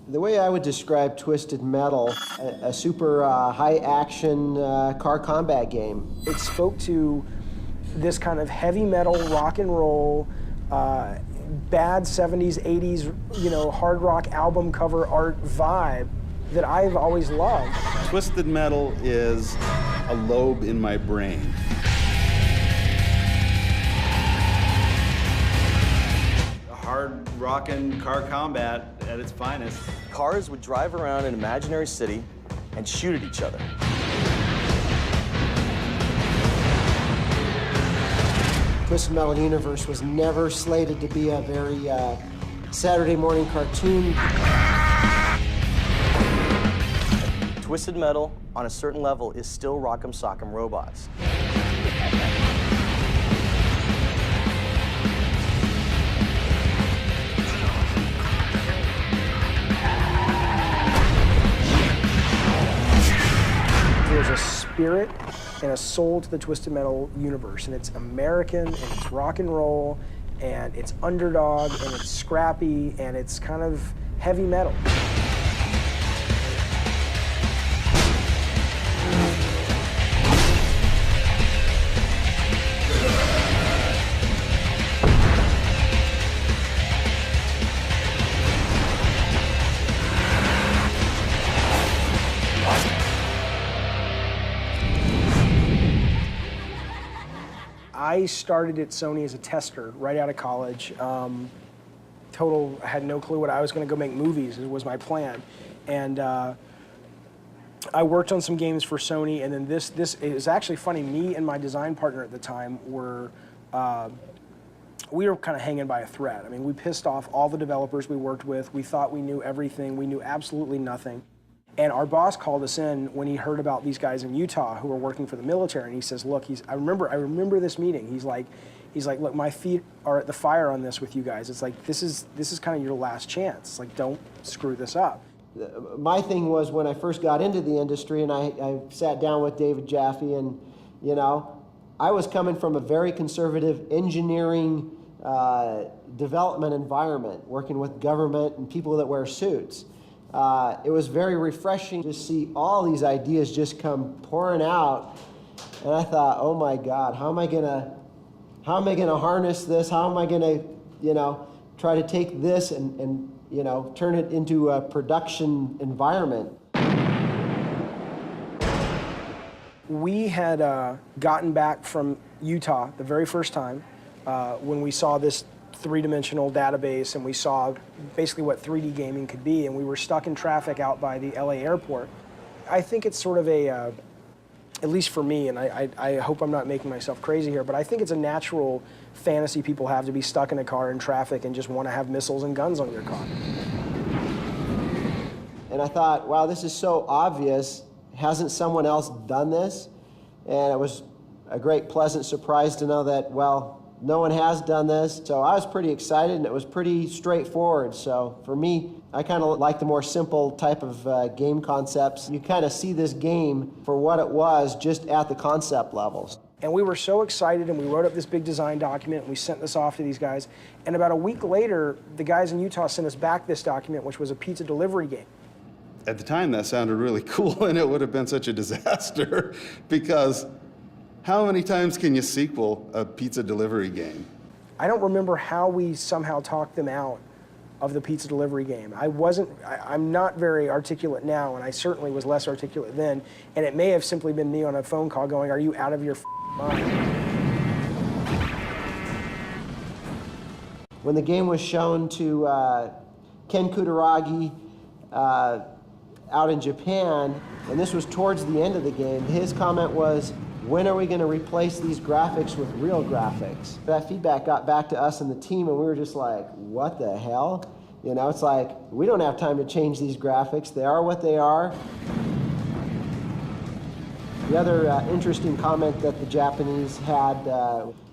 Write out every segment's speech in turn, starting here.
The way I would describe Twisted Metal, a super high-action car combat game. It spoke to this kind of heavy metal, rock and roll, bad 70s, 80s, hard rock album cover art vibe that I've always loved. Twisted Metal is a lobe in my brain. Hard rockin' car combat at its finest. Cars would drive around an imaginary city and shoot at each other. Twisted Metal universe was never slated to be a very Saturday morning cartoon. Twisted Metal, on a certain level, is still Rock'em Sock'em Robots. There's a spirit and a soul to the Twisted Metal universe, and it's American, and it's rock and roll, and it's underdog, and it's scrappy, and it's kind of heavy metal. I started at Sony as a tester right out of college. I had no clue what I was going to go make movies. It was my plan. And I worked on some games for Sony, and then this is actually funny. Me and my design partner at the time we were kind of hanging by a thread. I mean, we pissed off all the developers we worked with. We thought we knew everything. We knew absolutely nothing. And our boss called us in when he heard about these guys in Utah who were working for the military, and he says, "Look, I remember this meeting. He's like, look, my feet are at the fire on this with you guys. It's like this is kind of your last chance. It's like, don't screw this up." My thing was when I first got into the industry, and I sat down with David Jaffe, and I was coming from a very conservative engineering development environment, working with government and people that wear suits. It was very refreshing to see all these ideas just come pouring out, and I thought, oh my God, how am I gonna harness this? How am I gonna, try to take this and turn it into a production environment? We had gotten back from Utah the very first time when we saw this three-dimensional database, and we saw basically what 3D gaming could be, and we were stuck in traffic out by the LA airport. I think it's sort of at least for me, and I hope I'm not making myself crazy here, but I think it's a natural fantasy people have to be stuck in a car in traffic and just want to have missiles and guns on your car. And I thought, wow, this is so obvious. Hasn't someone else done this? And it was a great pleasant surprise to know that, well, no one has done this, so I was pretty excited, and it was pretty straightforward. So for me, I kind of like the more simple type of game concepts. You kind of see this game for what it was just at the concept levels. And we were so excited, and we wrote up this big design document, and we sent this off to these guys. And about a week later, the guys in Utah sent us back this document, which was a pizza delivery game. At the time, that sounded really cool, and it would have been such a disaster because how many times can you sequel a pizza delivery game? I don't remember how we somehow talked them out of the pizza delivery game. I'm not very articulate now, and I certainly was less articulate then, and it may have simply been me on a phone call going, "Are you out of your mind?" When the game was shown to Ken Kutaragi out in Japan, and this was towards the end of the game, his comment was, "When are we going to replace these graphics with real graphics?" That feedback got back to us and the team, and we were just like, what the hell? It's like, we don't have time to change these graphics. They are what they are. The other interesting comment that the Japanese had,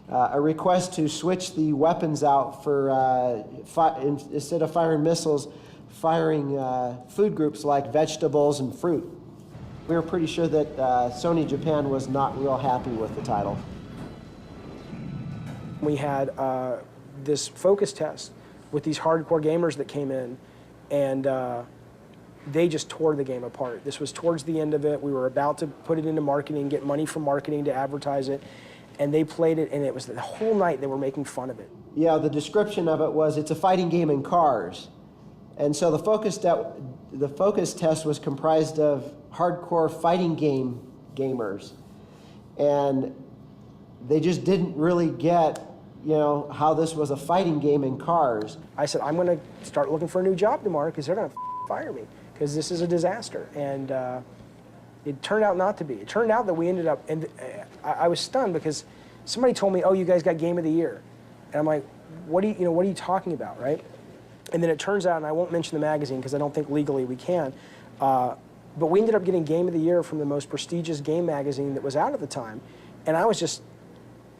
a request to switch the weapons out for, instead of firing missiles, firing food groups like vegetables and fruit. We were pretty sure that Sony Japan was not real happy with the title. We had this focus test with these hardcore gamers that came in, and they just tore the game apart. This was towards the end of it. We were about to put it into marketing, get money from marketing to advertise it, and they played it, and it was the whole night they were making fun of it. Yeah, the description of it was it's a fighting game in cars. And so the focus test was comprised of hardcore fighting game gamers. And they just didn't really get, you know, how this was a fighting game in cars. I said, I'm going to start looking for a new job tomorrow because they're going to fire me because this is a disaster. And it turned out not to be. It turned out that we ended up, and I was stunned because somebody told me, oh, you guys got Game of the Year. And I'm like, what are you talking about, right? And then it turns out, and I won't mention the magazine because I don't think legally we can, but we ended up getting Game of the Year from the most prestigious game magazine that was out at the time. And I was just,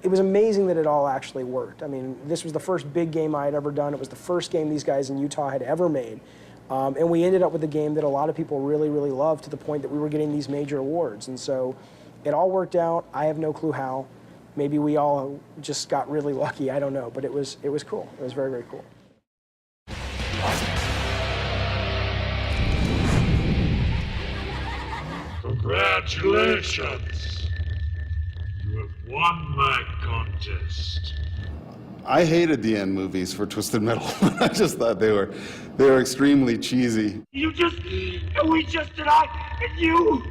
it was amazing that it all actually worked. I mean, this was the first big game I had ever done. It was the first game these guys in Utah had ever made. And we ended up with a game that a lot of people really, really loved to the point that we were getting these major awards. And so it all worked out. I have no clue how. Maybe we all just got really lucky. I don't know. But it was cool. It was very, very cool. Congratulations! You have won my contest. I hated the end movies for Twisted Metal. I just thought they were extremely cheesy. And we just and I, and you,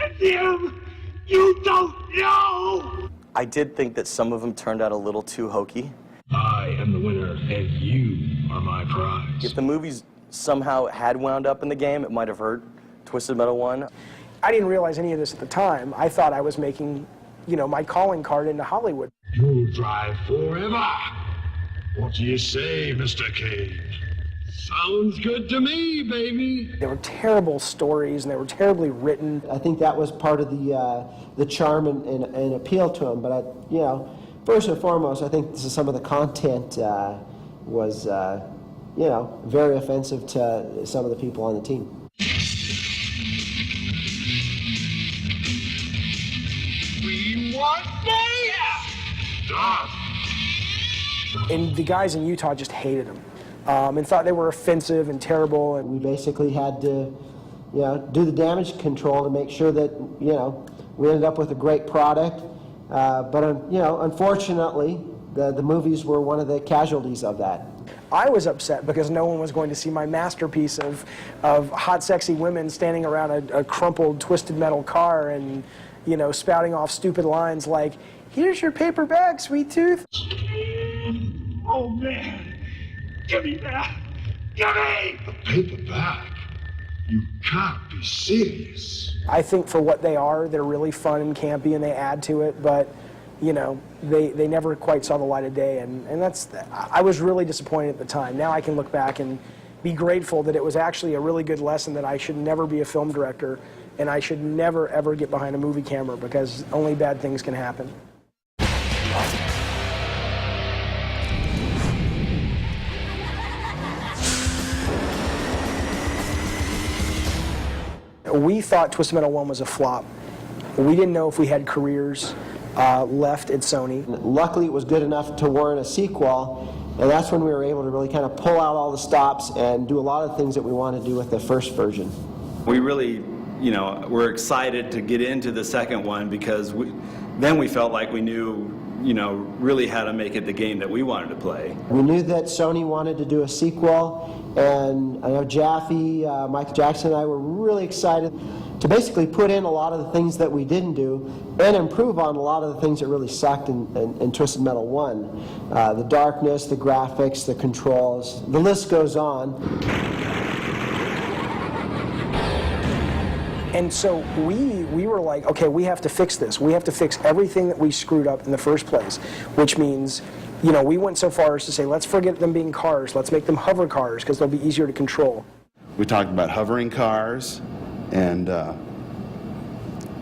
and him, you don't know! I did think that some of them turned out a little too hokey. I am the winner, and you are my prize. If the movies somehow had wound up in the game, it might have hurt Twisted Metal 1. I didn't realize any of this at the time. I thought I was making, you know, my calling card into Hollywood. You'll drive forever. What do you say, Mr. Cage? Sounds good to me, baby. They were terrible stories, and they were terribly written. I think that was part of the charm and appeal to them. But you know, first and foremost, I think this is some of the content was you know, very offensive to some of the people on the team. We want more! Done. And the guys in Utah just hated them and thought they were offensive and terrible. And We basically had to, you know, do the damage control to make sure that, you know, we ended up with a great product. But you know, unfortunately, the movies were one of the casualties of that. I was upset because no one was going to see my masterpiece of hot, sexy women standing around a crumpled, twisted metal car and, you know, spouting off stupid lines like, "Here's your paper bag, sweet tooth." Oh, man. Give me that. Give me! A paper bag? You can't be serious. I think for what they are, they're really fun and campy and they add to it, but, you know, they never quite saw the light of day, and I was really disappointed at the time. Now I can look back and be grateful that it was actually a really good lesson that I should never be a film director and I should never, ever get behind a movie camera because only bad things can happen. We thought Twisted Metal 1 was a flop. We didn't know if we had careers left at Sony. Luckily, it was good enough to warrant a sequel, and that's when we were able to really kind of pull out all the stops and do a lot of things that we wanted to do with the first version. We really, you know, were excited to get into the second one because then we felt like we knew, you know, really how to make it the game that we wanted to play. We knew that Sony wanted to do a sequel, and I know Jaffe, Mike Jackson and I were really excited to basically put in a lot of the things that we didn't do and improve on a lot of the things that really sucked in Twisted Metal 1. The darkness, the graphics, the controls, the list goes on. And so we were like, okay, we have to fix this. We have to fix everything that we screwed up in the first place, which means, you know, we went so far as to say, let's forget them being cars. Let's make them hover cars because they'll be easier to control. We talked about hovering cars and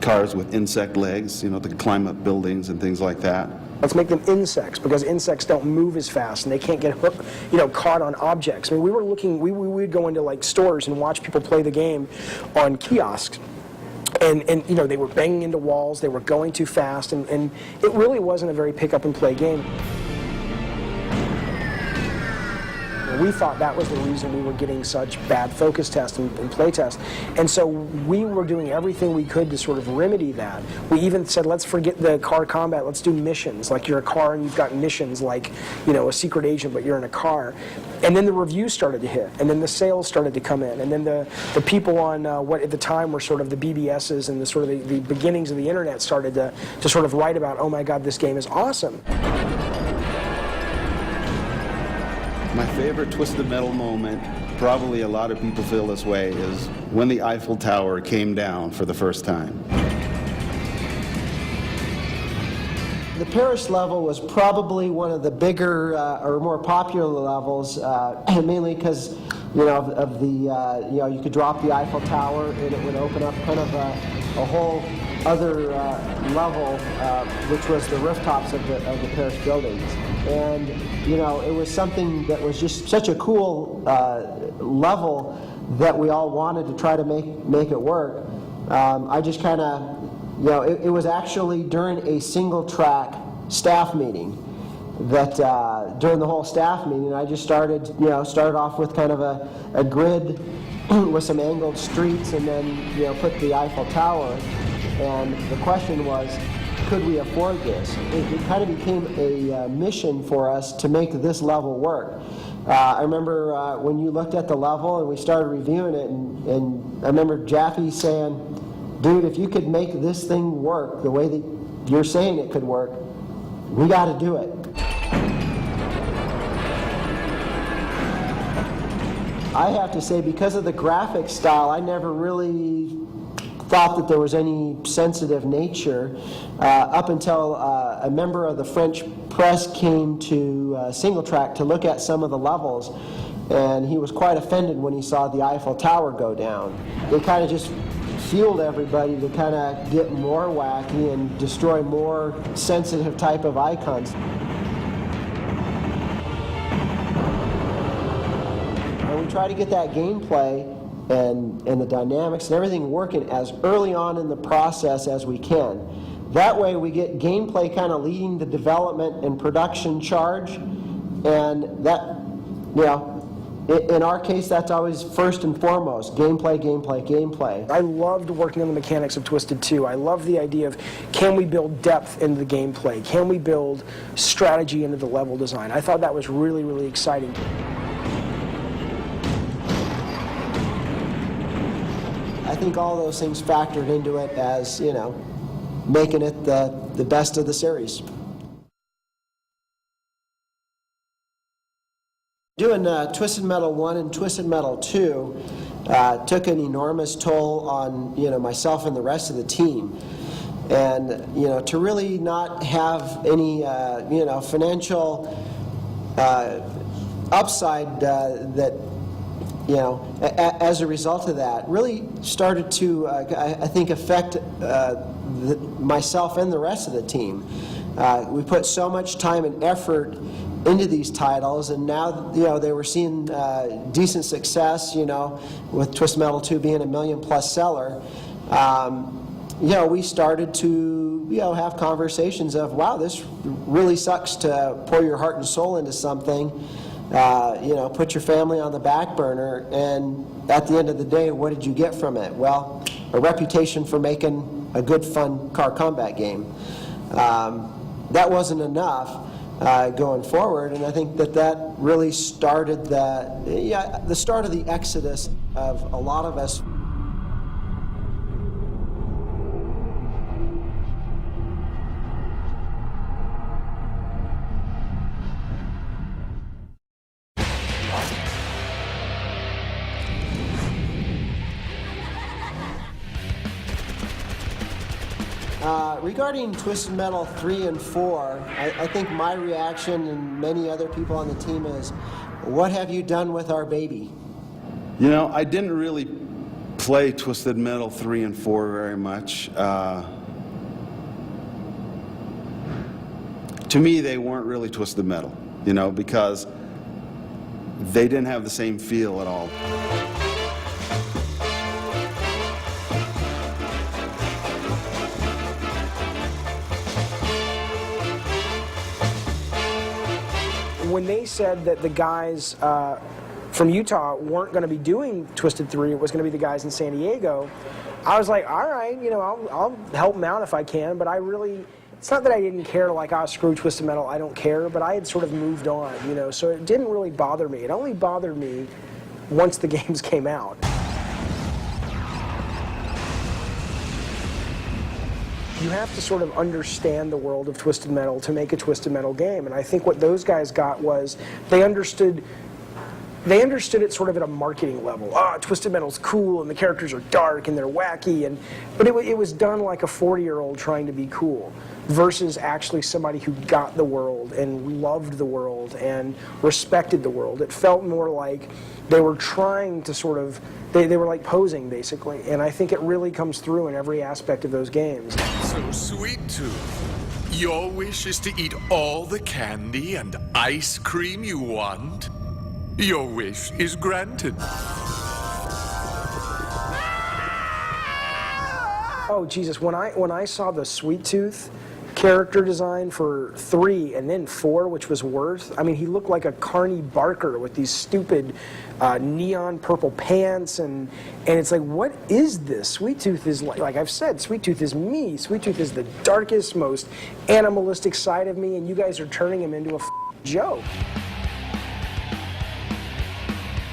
cars with insect legs, you know, that can climb up buildings and things like that. Let's make them insects because insects don't move as fast and they can't get hooked, you know, caught on objects. I mean, we were looking, we would go into like stores and watch people play the game on kiosks. And you know, they were banging into walls, they were going too fast, and it really wasn't a very pick up and play game. And we thought that was the reason we were getting such bad focus tests and play tests. And so we were doing everything we could to sort of remedy that. We even said, let's forget the car combat, let's do missions. Like you're a car and you've got missions like, you know, a secret agent, but you're in a car. And then the reviews started to hit, and then the sales started to come in, and then the people on what at the time were sort of the BBSs and the sort of the beginnings of the internet started to sort of write about, oh my God, this game is awesome. My favorite Twisted Metal moment, probably a lot of people feel this way, is when the Eiffel Tower came down for the first time. The Paris level was probably one of the bigger or more popular levels, mainly because, you know, of the, you know, you could drop the Eiffel Tower and it would open up kind of a whole other level, which was the rooftops of the Paris buildings. And, you know, it was something that was just such a cool level that we all wanted to try to make it work. I just kind of, you know, it was actually during a single track staff meeting that during the whole staff meeting, I just started off with kind of a grid with some angled streets, and then, you know, put the Eiffel Tower. And the question was, could we afford this? It kind of became a mission for us to make this level work. I remember when you looked at the level and we started reviewing it, and I remember Jaffe saying, dude, if you could make this thing work the way that you're saying it could work, we got to do it. I have to say, because of the graphic style, I never really thought that there was any sensitive nature up until a member of the French press came to Single Track to look at some of the levels, and he was quite offended when he saw the Eiffel Tower go down. It kind of just fueled everybody to kind of get more wacky and destroy more sensitive type of icons. And we try to get that gameplay and the dynamics and everything working as early on in the process as we can. That way we get gameplay kind of leading the development and production charge, and that, you know, in our case, that's always first and foremost, gameplay, gameplay, gameplay. I loved working on the mechanics of Twisted 2. I love the idea of, can we build depth into the gameplay? Can we build strategy into the level design? I thought that was really, really exciting. I think all those things factored into it as, you know, making it the best of the series. Doing Twisted Metal 1 and Twisted Metal 2 took an enormous toll on, you know, myself and the rest of the team. And, you know, to really not have any, you know, financial upside that, you know, as a result of that, really started to, I think, affect myself and the rest of the team. We put so much time and effort into these titles, and now, you know, they were seeing decent success, you know, with Twisted Metal 2 being a $1 million+ seller. You know, we started to, you know, have conversations of, wow, this really sucks to pour your heart and soul into something, you know, put your family on the back burner, and at the end of the day, what did you get from it? Well, a reputation for making a good, fun car combat game. That wasn't enough going forward, and I think that really started the start of the exodus of a lot of us. Regarding Twisted Metal 3 and 4, I think my reaction and many other people on the team is, what have you done with our baby? You know, I didn't really play Twisted Metal 3 and 4 very much. To me, they weren't really Twisted Metal, you know, because they didn't have the same feel at all. when they said that the guys from Utah weren't going to be doing Twisted 3, it was going to be the guys in San Diego, I was like, all right, you know, I'll help them out if I can, but I really, it's not that I didn't care, like, screw Twisted Metal, I don't care, but I had sort of moved on, you know, so it didn't really bother me. It only bothered me once the games came out. You have to sort of understand the world of Twisted Metal to make a Twisted Metal game, and I think what those guys got was they understood it sort of at a marketing level. Twisted Metal's cool, and the characters are dark, and they're wacky, but it was done like a 40-year-old trying to be cool, versus actually somebody who got the world and loved the world and respected the world. It felt more like they were trying to sort of, they were like posing, basically, and I think it really comes through in every aspect of those games. So, Sweet Tooth, your wish is to eat all the candy and ice cream you want? Your wish is granted. Oh, Jesus, when I saw the Sweet Tooth character design for 3 and then 4, which was Worth, I mean, he looked like a Carney Barker with these stupid neon purple pants, and it's like, what is this? Sweet Tooth is, like I've said, Sweet Tooth is me. Sweet Tooth is the darkest, most animalistic side of me, and you guys are turning him into a joke.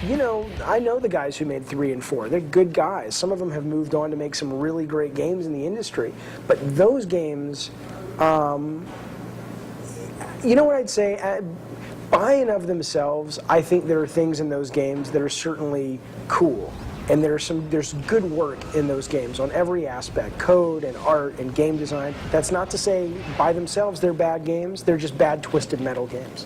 You know, I know the guys who made 3 and 4. They're good guys. Some of them have moved on to make some really great games in the industry. But those games, you know what I'd say? By and of themselves, I think there are things in those games that are certainly cool. And there's good work in those games on every aspect, code and art and game design. That's not to say by themselves they're bad games. They're just bad Twisted Metal games.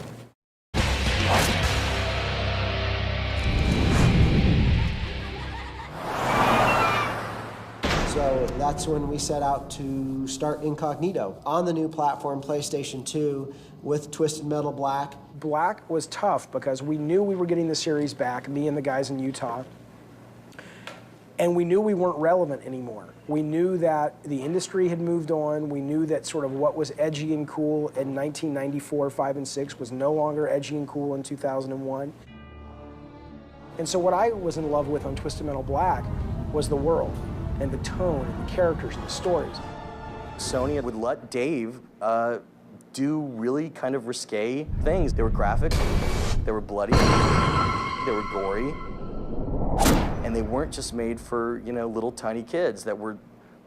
So that's when we set out to start Incognito on the new platform, PlayStation 2, with Twisted Metal Black. Black was tough because we knew we were getting the series back, me and the guys in Utah, and we knew we weren't relevant anymore. We knew that the industry had moved on. We knew that sort of what was edgy and cool in 1994, 5, and 6 was no longer edgy and cool in 2001. And so what I was in love with on Twisted Metal Black was the world, and the tone, and the characters, and the stories. Sony would let Dave do really kind of risque things. They were graphic, they were bloody, they were gory, and they weren't just made for, you know, little tiny kids that were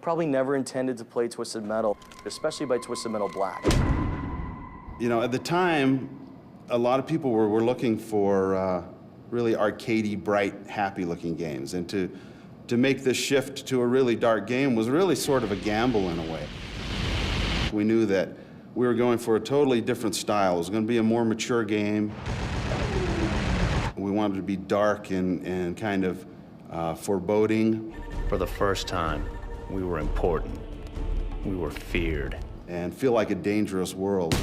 probably never intended to play Twisted Metal, especially by Twisted Metal Black. You know, at the time, a lot of people were looking for really arcadey, bright, happy-looking games, and to make this shift to a really dark game was really sort of a gamble in a way. We knew that we were going for a totally different style. It was going to be a more mature game. We wanted to be dark and kind of foreboding. For the first time, we were important. We were feared. And feel like a dangerous world.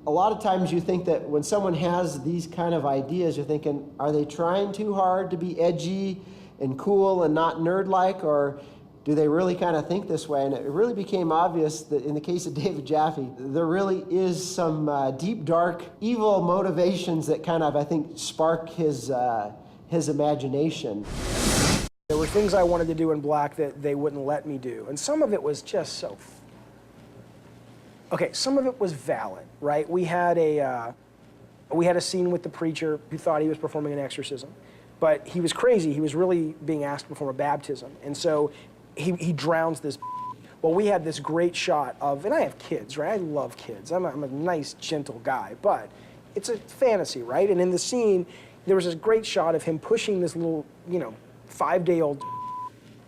A lot of times you think that when someone has these kind of ideas, you're thinking, are they trying too hard to be edgy and cool and not nerd-like, or do they really kind of think this way? And it really became obvious that in the case of David Jaffe, there really is some deep, dark, evil motivations that kind of, I think, spark his imagination. There were things I wanted to do in Black that they wouldn't let me do, and some of it was just so... Okay, some of it was valid, right? We had a scene with the preacher who thought he was performing an exorcism, but he was crazy. He was really being asked to perform a baptism, and so he drowns this. Well, we had this great shot of, and I have kids, right? I love kids. I'm a nice, gentle guy, but it's a fantasy, right? And in the scene, there was this great shot of him pushing this little, 5-day-old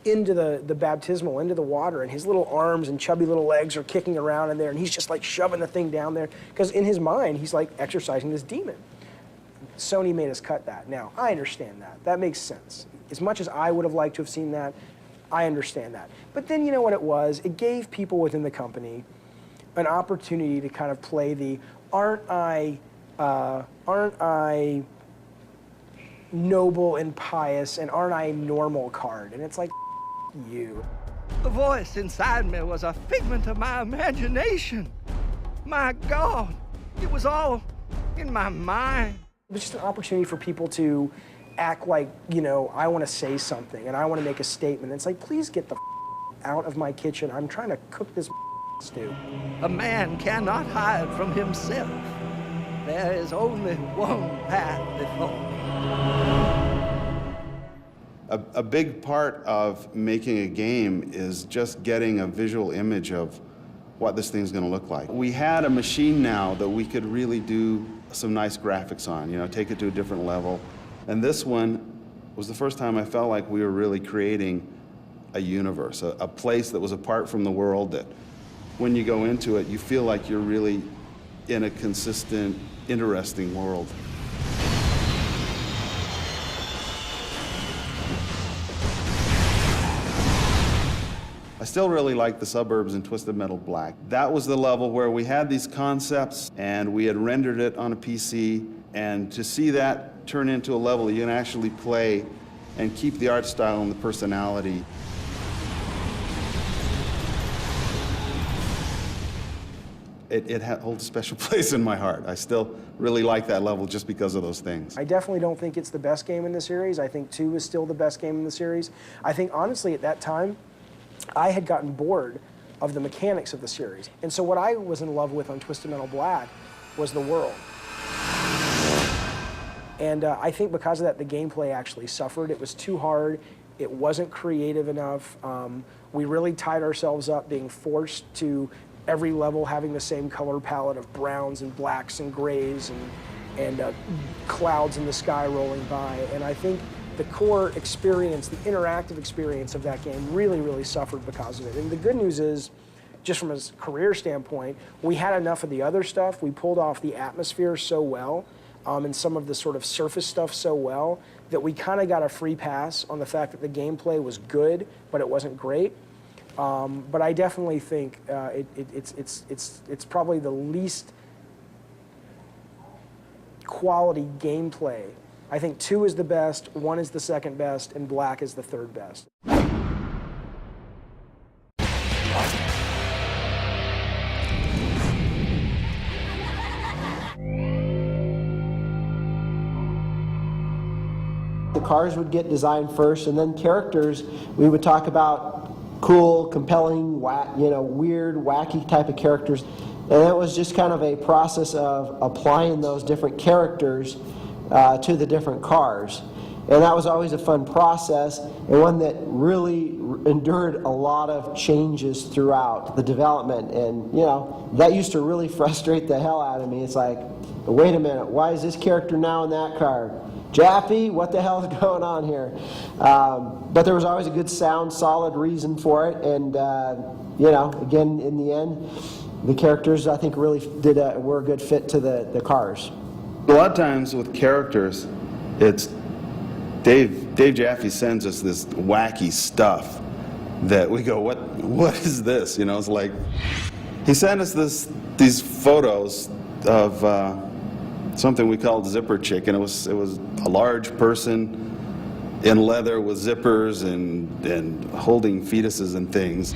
into the baptismal, into the water, and his little arms and chubby little legs are kicking around in there, and he's just like shoving the thing down there, because in his mind, he's like exorcising this demon. Sony made us cut that. Now, I understand that. That makes sense. As much as I would have liked to have seen that, I understand that. But then you know what it was? It gave people within the company an opportunity to kind of play the, aren't I noble and pious, and aren't I normal card? And it's like, you. The voice inside me was a figment of my imagination. My God, It was all in my mind. It was just an opportunity for people to act like, you know, I want to say something and I want to make a statement. It's like, please get the out of my kitchen. I'm trying to cook this stew. A man cannot hide from himself. There is only one path before. A big part of making a game is just getting a visual image of what this thing's going to look like. We had a machine now that we could really do some nice graphics on, you know, take it to a different level. And this one was the first time I felt like we were really creating a universe, a place that was apart from the world, that when you go into it, you feel like you're really in a consistent, interesting world. I still really like the suburbs in Twisted Metal Black. That was the level where we had these concepts and we had rendered it on a PC, and to see that turn into a level that you can actually play and keep the art style and the personality. It holds a special place in my heart. I still really like that level just because of those things. I definitely don't think it's the best game in the series. I think 2 is still the best game in the series. I think, honestly, at that time, I had gotten bored of the mechanics of the series. And so what I was in love with on Twisted Metal Black was the world. And I think because of that, the gameplay actually suffered. It was too hard. It wasn't creative enough. We really tied ourselves up being forced to every level having the same color palette of browns and blacks and grays and clouds in the sky rolling by. And I think the core experience, the interactive experience of that game really, really suffered because of it. And the good news is, just from a career standpoint, we had enough of the other stuff. We pulled off the atmosphere so well, and some of the sort of surface stuff so well, that we kind of got a free pass on the fact that the gameplay was good, but it wasn't great. But I definitely think it's probably the least quality gameplay. I think 2 is the best, 1 is the second best, and Black is the third best. The cars would get designed first, and then characters, we would talk about cool, compelling, weird, wacky type of characters. And it was just kind of a process of applying those different characters to the different cars. And that was always a fun process, and one that really endured a lot of changes throughout the development. And, you know, that used to really frustrate the hell out of me. It's like, wait a minute, why is this character now in that car? Jaffe, what the hell is going on here? But there was always a good, sound, solid reason for it. And, you know, again, in the end, the characters, I think, really were a good fit to the cars. A lot of times with characters, it's Dave Jaffe sends us this wacky stuff that we go, what is this? You know, it's like, he sent us these photos of something we called Zipper Chick, and it was a large person in leather with zippers and holding fetuses and things.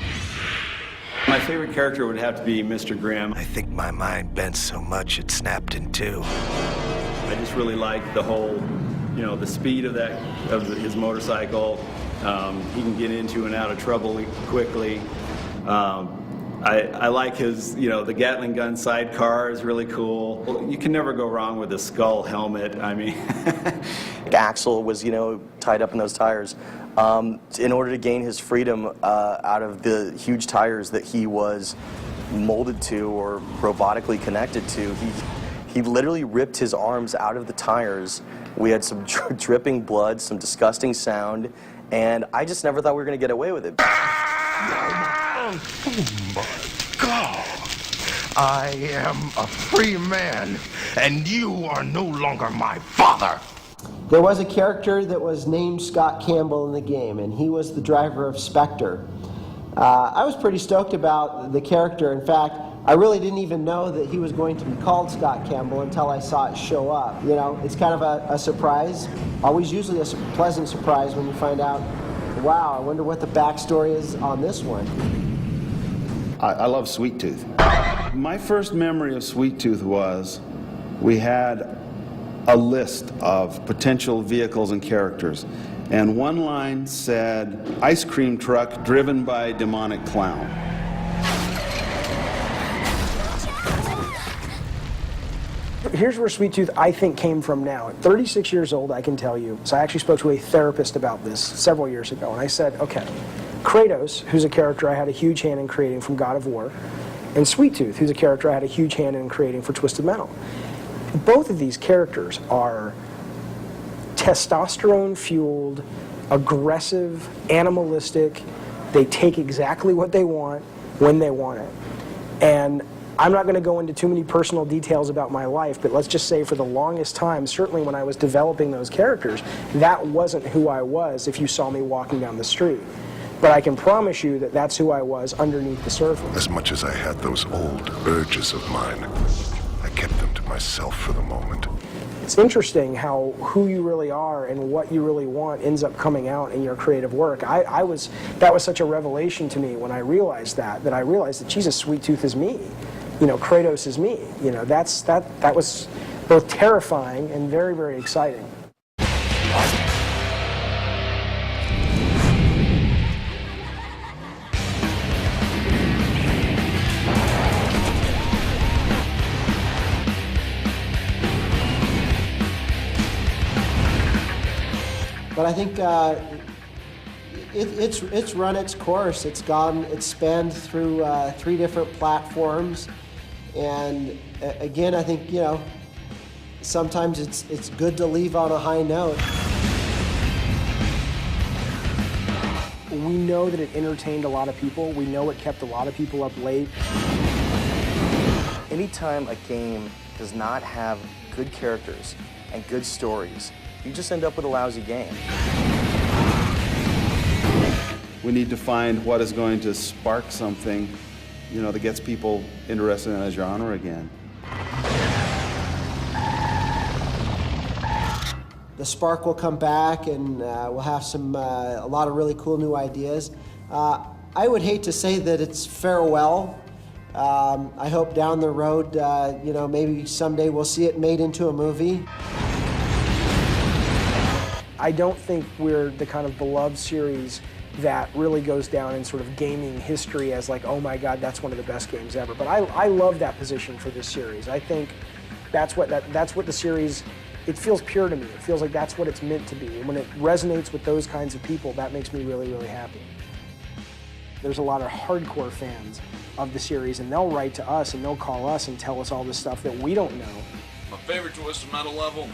My favorite character would have to be Mr. Grimm. I think my mind bent so much it snapped in two. I just really like the whole, you know, the speed of his motorcycle. He can get into and out of trouble quickly. I like his, you know, the Gatling gun sidecar is really cool. You can never go wrong with a skull helmet. I mean, Axle was, you know, tied up in those tires. In order to gain his freedom out of the huge tires that he was molded to or robotically connected to, he literally ripped his arms out of the tires. We had some dripping blood, some disgusting sound, and I just never thought we were going to get away with it. Oh my God! I am a free man, and you are no longer my father. There was a character that was named Scott Campbell in the game, and he was the driver of Spectre. I was pretty stoked about the character. In fact, I really didn't even know that he was going to be called Scott Campbell until I saw it show up. You know, it's kind of a surprise. Always usually a pleasant surprise when you find out, wow, I wonder what the backstory is on this one. I love Sweet Tooth. My first memory of Sweet Tooth was we had a list of potential vehicles and characters, and one line said, "Ice cream truck driven by a demonic clown." Here's where Sweet Tooth, I think, came from now. At 36 years old, I can tell you, so I actually spoke to a therapist about this several years ago, and I said, okay, Kratos, who's a character I had a huge hand in creating from God of War, and Sweet Tooth, who's a character I had a huge hand in creating for Twisted Metal. Both of these characters are testosterone-fueled, aggressive, animalistic. They take exactly what they want when they want it. And I'm not going to go into too many personal details about my life, but let's just say for the longest time, certainly when I was developing those characters, that wasn't who I was if you saw me walking down the street. But I can promise you that that's who I was underneath the surface. As much as I had those old urges of mine, I kept them to myself for the moment. It's interesting how who you really are and what you really want ends up coming out in your creative work. That was such a revelation to me when I realized that I realized that Jesus, Sweet Tooth is me. You know, Kratos is me. You know, that was both terrifying and very, very exciting. But I think it's run its course. It's spanned through 3 different platforms, and again, I think, you know, sometimes it's good to leave on a high note. We know that it entertained a lot of people. We know it kept a lot of people up late. Anytime a game does not have good characters and good stories, you just end up with a lousy game. We need to find what is going to spark something, you know, that gets people interested in a genre again. The spark will come back, and we'll have a lot of really cool new ideas. I would hate to say that it's farewell. I hope down the road, you know, maybe someday we'll see it made into a movie. I don't think we're the kind of beloved series that really goes down in sort of gaming history as like, oh my God, that's one of the best games ever. But I love that position for this series. I think that's what the series, it feels pure to me. It feels like that's what it's meant to be. And when it resonates with those kinds of people, that makes me really, really happy. There's a lot of hardcore fans of the series, and they'll write to us and they'll call us and tell us all this stuff that we don't know. My favorite Twisted Metal level?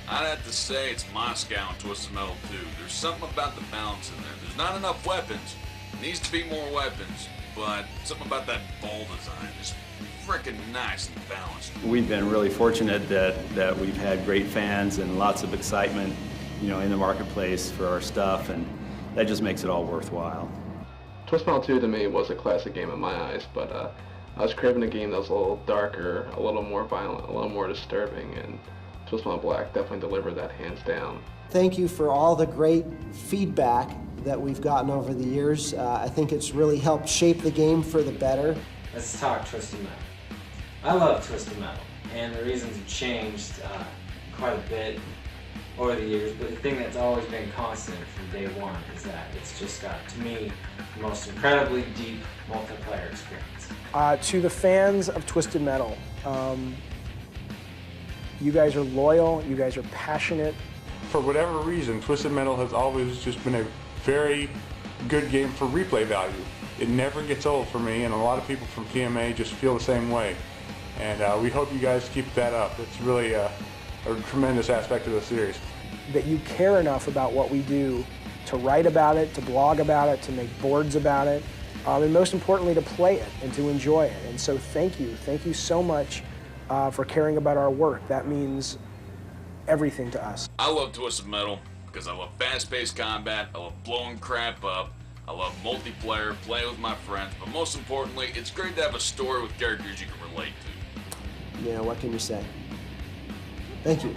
I'd have to say it's Moscow and Twisted Metal 2. There's something about the balance in there. There's not enough weapons. Needs to be more weapons, but something about that ball design is freaking nice and balanced. We've been really fortunate that we've had great fans and lots of excitement, you know, in the marketplace for our stuff, and that just makes it all worthwhile. Twisted Metal 2 to me was a classic game in my eyes, but I was craving a game that was a little darker, a little more violent, a little more disturbing, and Twisted Metal Black definitely delivered that hands down. Thank you for all the great feedback that we've gotten over the years. I think it's really helped shape the game for the better. Let's talk Twisted Metal. I love Twisted Metal, and the reasons have changed quite a bit over the years, but the thing that's always been constant from day one is that it's just got, to me, the most incredibly deep multiplayer experience. To the fans of Twisted Metal, you guys are loyal, you guys are passionate. For whatever reason, Twisted Metal has always just been a very good game for replay value. It never gets old for me, and a lot of people from PMA just feel the same way. And we hope you guys keep that up. It's really a tremendous aspect of the series. That you care enough about what we do to write about it, to blog about it, to make boards about it, and most importantly to play it and to enjoy it. And so thank you so much for caring about our work. That means everything to us. I love Twisted Metal because I love fast-paced combat, I love blowing crap up, I love multiplayer, playing with my friends, but most importantly, it's great to have a story with characters you can relate to. Yeah, what can you say? Thank you.